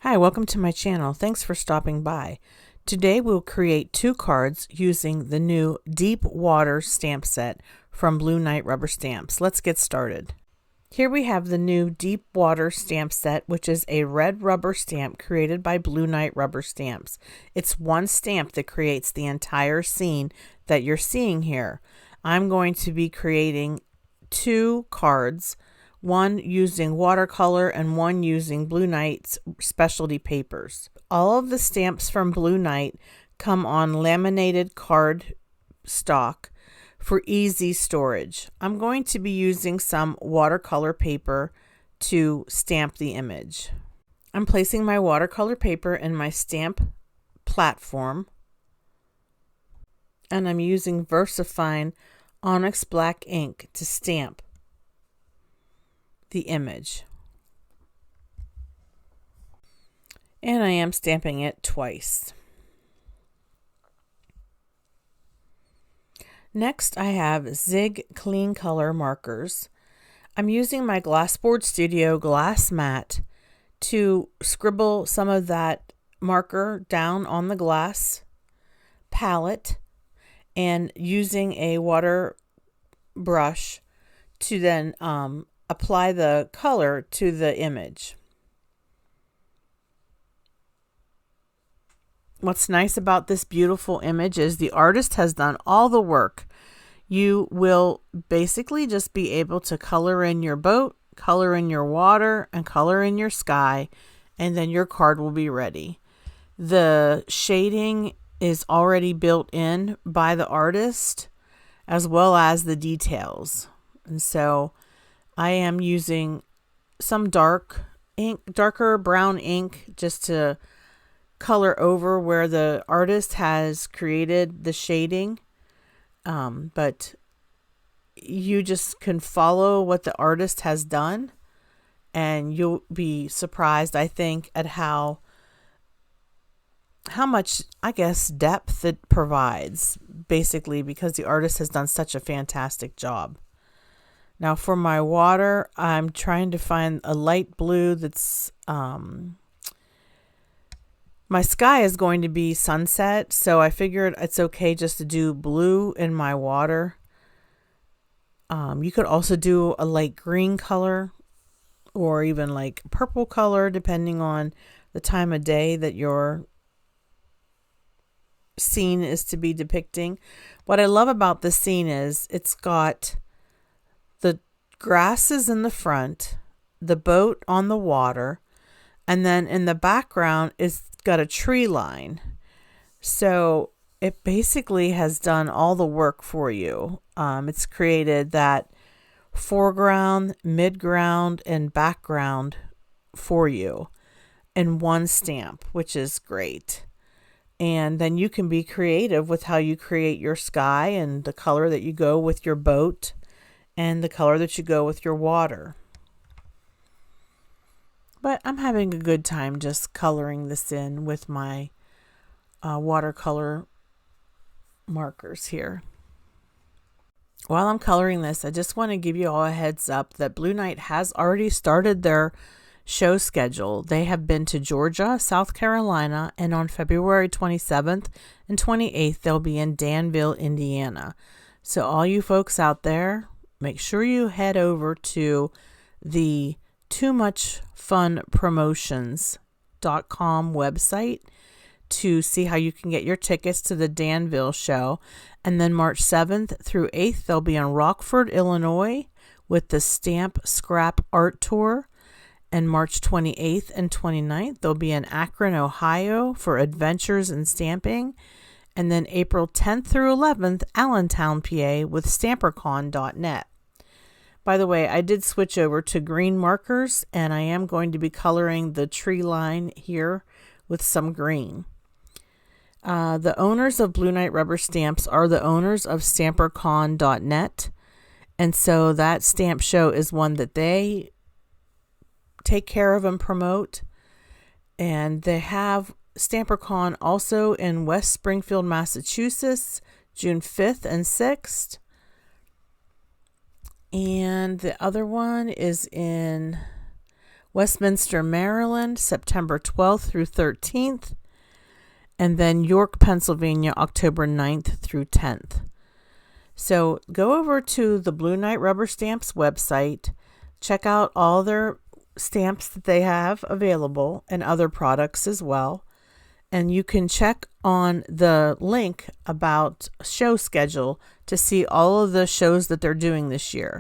Hi, welcome to my channel. Thanks for stopping by. Today we'll create 2 cards using the new Deep Water stamp set from Blue Knight Rubber Stamps. Let's get started. Here we have the new Deep Water stamp set, which is a red rubber stamp created by Blue Knight Rubber Stamps. It's one stamp that creates the entire scene that you're seeing here. I'm going to be creating 2 cards, one using watercolor and one using Blue Knight's specialty papers. All of the stamps from Blue Knight come on laminated card stock for easy storage. I'm going to be using some watercolor paper to stamp the image. I'm placing my watercolor paper in my stamp platform, and I'm using VersaFine Onyx Black ink to stamp the image. And I am stamping it twice. Next, I have Zig Clean Color markers. I'm using my Glassboard Studio glass mat to scribble some of that marker down on the glass palette and using a water brush to then apply the color to the image. What's nice about this beautiful image is the artist has done all the work. You will basically just be able to color in your boat, color in your water, and color in your sky, and then your card will be ready. The shading is already built in by the artist, as well as the details. And so I am using some darker brown ink just to color over where the artist has created the shading. But you just can follow what the artist has done, and you'll be surprised, I think, at how much, I guess, depth it provides, basically, because the artist has done such a fantastic job. Now for my water, I'm trying to find a light blue that's, my sky is going to be sunset, so I figured it's okay just to do blue in my water. You could also do a light green color or even like purple color, depending on the time of day that your scene is to be depicting. What I love about this scene is it's got the grasses in the front, the boat on the water, and then in the background it's got a tree line. So it basically has done all the work for you. It's created that foreground, midground, and background for you in one stamp, which is great. And then you can be creative with how you create your sky and the color that you go with your boat and the color that you go with your water. But I'm having a good time just coloring this in with my watercolor markers here. While I'm coloring this, I just want to give you all a heads up that Blue Knight has already started their show schedule. They have been to Georgia, South Carolina, and on February 27th and 28th, they'll be in Danville, Indiana. So all you folks out there, make sure you head over to the TooMuchFunPromotions.com website to see how you can get your tickets to the Danville show. And then March 7th through 8th, they'll be in Rockford, Illinois with the Stamp Scrap Art Tour. And March 28th and 29th, they'll be in Akron, Ohio for Adventures in Stamping. And then April 10th through 11th, Allentown, PA with StamperCon.net. By the way, I did switch over to green markers, and I am going to be coloring the tree line here with some green. The owners of Blue Knight Rubber Stamps are the owners of StamperCon.net, and so that stamp show is one that they take care of and promote. And they have StamperCon also in West Springfield, Massachusetts, June 5th and 6th. And the other one is in Westminster, Maryland, September 12th through 13th, and then York, Pennsylvania, October 9th through 10th. So go over to the Blue Knight Rubber Stamps website, check out all their stamps that they have available and other products as well. And you can check on the link about show schedule to see all of the shows that they're doing this year.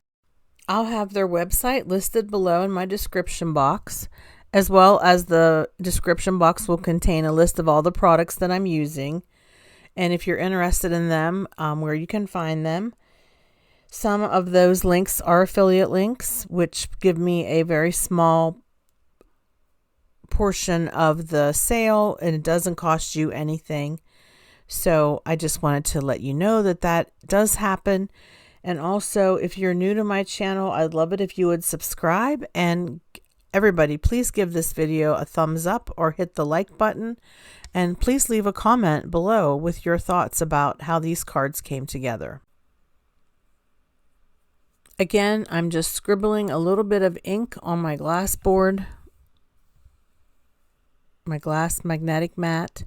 I'll have their website listed below in my description box, as well as the description box will contain a list of all the products that I'm using. And if you're interested in them, where you can find them. Some of those links are affiliate links, which give me a very small portion of the sale, and it doesn't cost you anything. So I just wanted to let you know that that does happen. And also, if you're new to my channel, I'd love it if you would subscribe. And everybody, please give this video a thumbs up or hit the like button. And please leave a comment below with your thoughts about how these cards came together. Again, I'm just scribbling a little bit of ink on my glass board, my glass magnetic mat.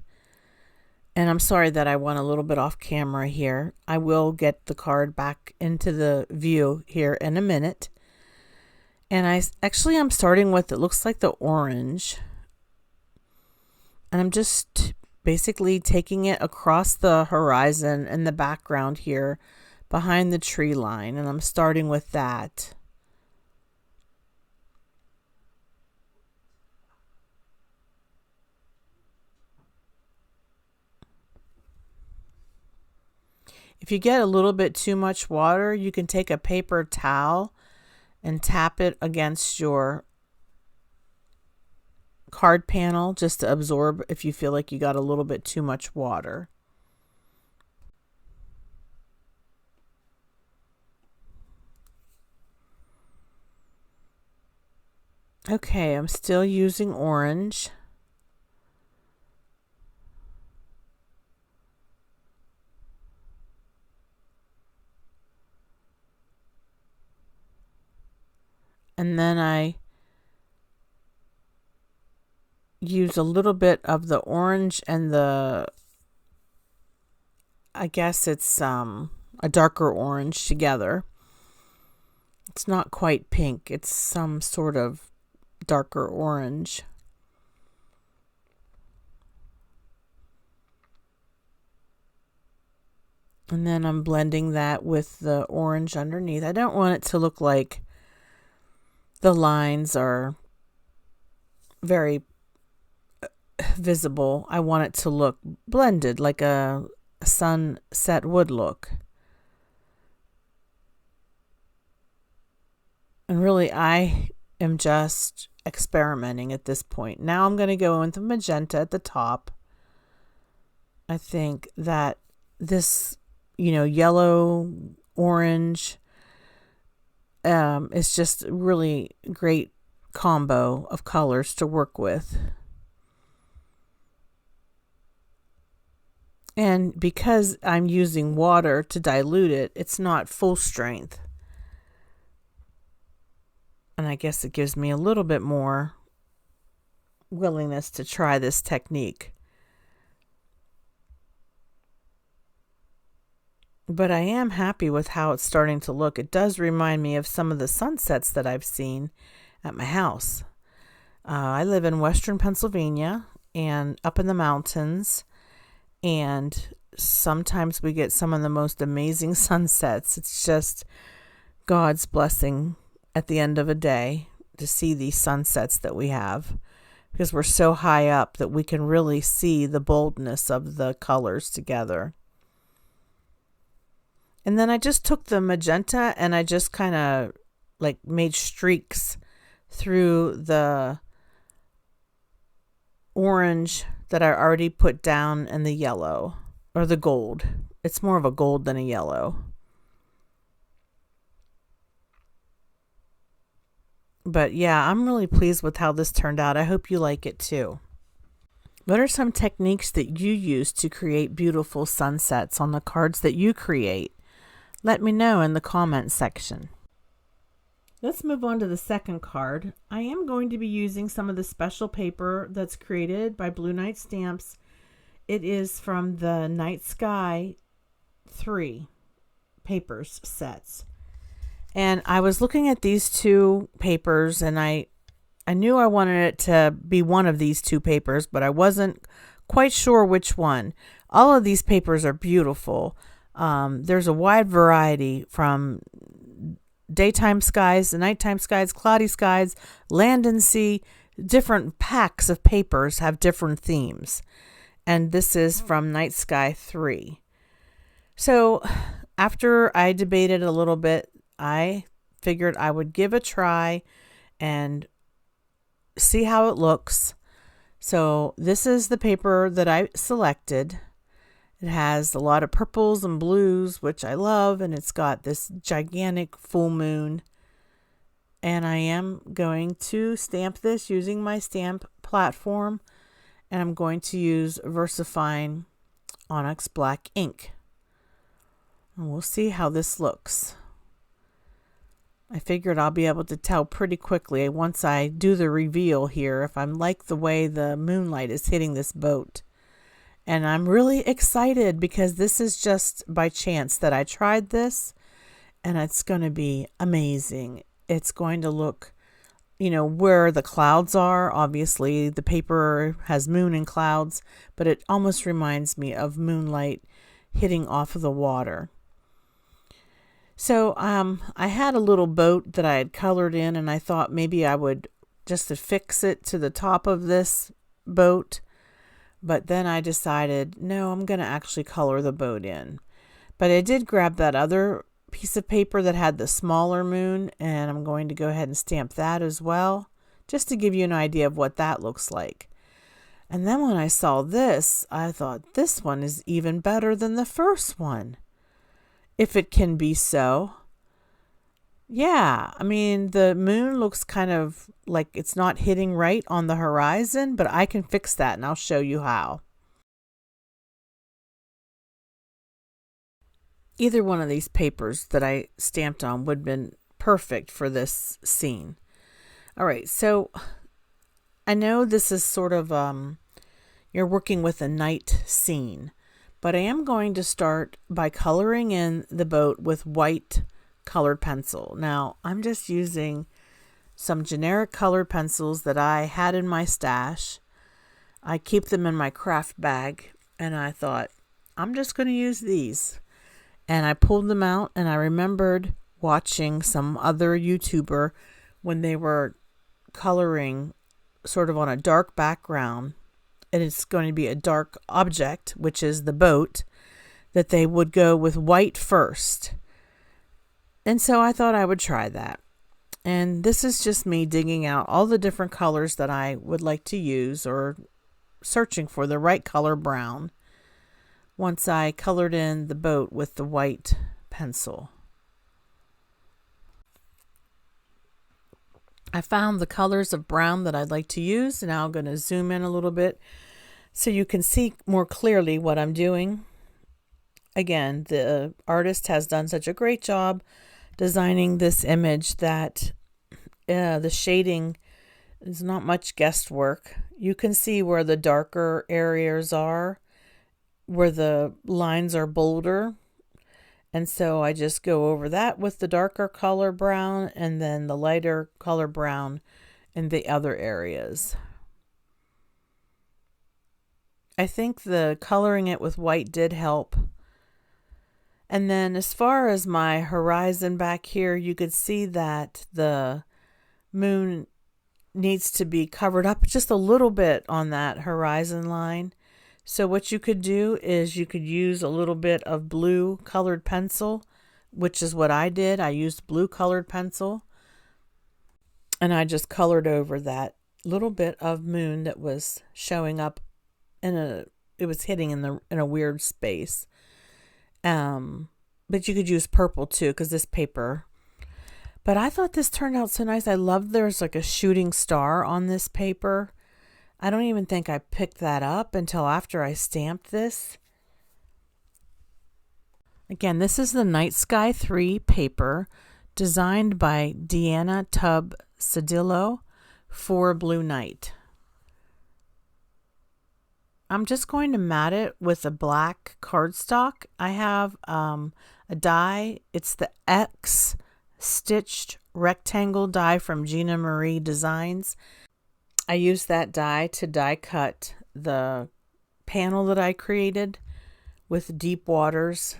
And I'm sorry that I went a little bit off camera here. I will get the card back into the view here in a minute. And I'm starting with, it looks like the orange. And I'm just basically taking it across the horizon in the background here behind the tree line. And I'm starting with that. If you get a little bit too much water, you can take a paper towel and tap it against your card panel just to absorb if you feel like you got a little bit too much water. Okay, I'm still using orange. And then I use a little bit of the orange and I guess it's a darker orange together. It's not quite pink. It's some sort of darker orange. And then I'm blending that with the orange underneath. I don't want it to look like the lines are very visible. I want it to look blended, like a sunset would look. And really, I am just experimenting at this point. Now I'm going to go into magenta at the top. I think that this, yellow, orange, is just a really great combo of colors to work with. And because I'm using water to dilute it, it's not full strength. And I guess it gives me a little bit more willingness to try this technique. But I am happy with how it's starting to look. It does remind me of some of the sunsets that I've seen at my house. I live in western Pennsylvania and up in the mountains. And sometimes we get some of the most amazing sunsets. It's just God's blessing at the end of a day to see these sunsets that we have, because we're so high up that we can really see the boldness of the colors together. And then I just took the magenta and I just kind of made streaks through the orange that I already put down in the yellow, or the gold. It's more of a gold than a yellow. But yeah, I'm really pleased with how this turned out. I hope you like it too. What are some techniques that you use to create beautiful sunsets on the cards that you create? Let me know in the comment section. Let's move on to the second card. I am going to be using some of the special paper that's created by Blue Night Stamps. It is from the Night Sky 3 papers sets. And I was looking at these two papers, and I knew I wanted it to be one of these two papers, but I wasn't quite sure which one. All of these papers are beautiful. There's a wide variety from daytime skies, nighttime skies, cloudy skies, land and sea. Different packs of papers have different themes. And this is from Night Sky 3. So after I debated a little bit, I figured I would give a try and see how it looks. So this is the paper that I selected. It has a lot of purples and blues, which I love, and it's got this gigantic full moon. And I am going to stamp this using my stamp platform, and I'm going to use VersaFine Onyx Black ink. And we'll see how this looks. I figured I'll be able to tell pretty quickly once I do the reveal here if I'm like the way the moonlight is hitting this boat. And I'm really excited because this is just by chance that I tried this, and it's going to be amazing. It's going to look, where the clouds are. Obviously, the paper has moon and clouds, but it almost reminds me of moonlight hitting off of the water. So I had a little boat that I had colored in, and I thought maybe I would just affix it to the top of this boat. But then I decided, no, I'm going to actually color the boat in. But I did grab that other piece of paper that had the smaller moon, and I'm going to go ahead and stamp that as well, just to give you an idea of what that looks like. And then when I saw this, I thought this one is even better than the first one, if it can be so. Yeah, I mean, the moon looks kind of like it's not hitting right on the horizon, but I can fix that, and I'll show you how. Either one of these papers that I stamped on would have been perfect for this scene. All right, so I know this is sort of, you're working with a night scene, but I am going to start by coloring in the boat with white colored pencil. Now, I'm just using some generic colored pencils that I had in my stash. I keep them in my craft bag, and I thought, I'm just going to use these. And I pulled them out, and I remembered watching some other YouTuber when they were coloring sort of on a dark background, and it's going to be a dark object, which is the boat, that they would go with white first. And so I thought I would try that. And this is just me digging out all the different colors that I would like to use, or searching for the right color brown, once I colored in the boat with the white pencil. I found the colors of brown that I'd like to use, and now I'm going to zoom in a little bit so you can see more clearly what I'm doing. Again, the artist has done such a great job designing this image that the shading is not much guesswork. You can see where the darker areas are, where the lines are bolder. And so I just go over that with the darker color brown, and then the lighter color brown in the other areas. I think the coloring it with white did help. And then as far as my horizon back here, you could see that the moon needs to be covered up just a little bit on that horizon line. So what you could do is you could use a little bit of blue colored pencil, which is what I did. I used blue colored pencil, and I just colored over that little bit of moon that was showing up it was hitting in a weird space. But you could use purple too, because this paper. But I thought this turned out so nice. I love there's like a shooting star on this paper. I don't even think I picked that up until after I stamped this. Again, this is the Night Sky 3 paper, designed by Deanna Tubb Cedillo for Blue Night. I'm just going to mat it with a black cardstock. I have a die. It's the X stitched rectangle die from Gina Marie Designs. I used that die to die cut the panel that I created with Deep Waters.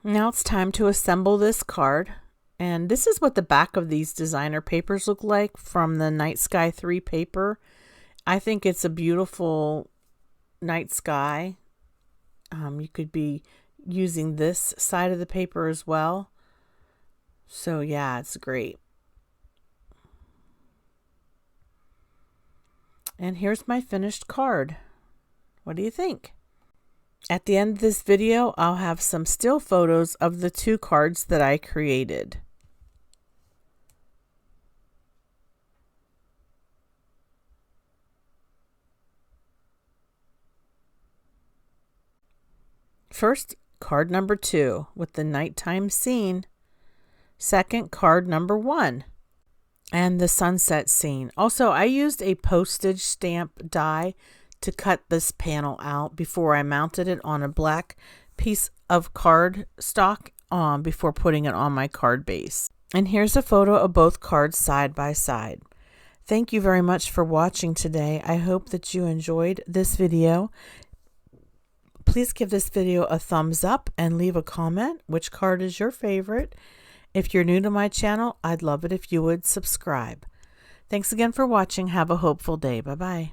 Now it's time to assemble this card. And this is what the back of these designer papers look like from the Night Sky 3 paper. I think it's a beautiful night sky. You could be using this side of the paper as well. So yeah, it's great. And here's my finished card. What do you think? At the end of this video, I'll have some still photos of the 2 cards that I created. First, card number 2 with the nighttime scene. Second, card number 1 and the sunset scene. Also, I used a postage stamp die to cut this panel out before I mounted it on a black piece of cardstock before putting it on my card base. And here's a photo of both cards side by side. Thank you very much for watching today. I hope that you enjoyed this video. Please give this video a thumbs up and leave a comment. Which card is your favorite? If you're new to my channel, I'd love it if you would subscribe. Thanks again for watching. Have a hopeful day. Bye-bye.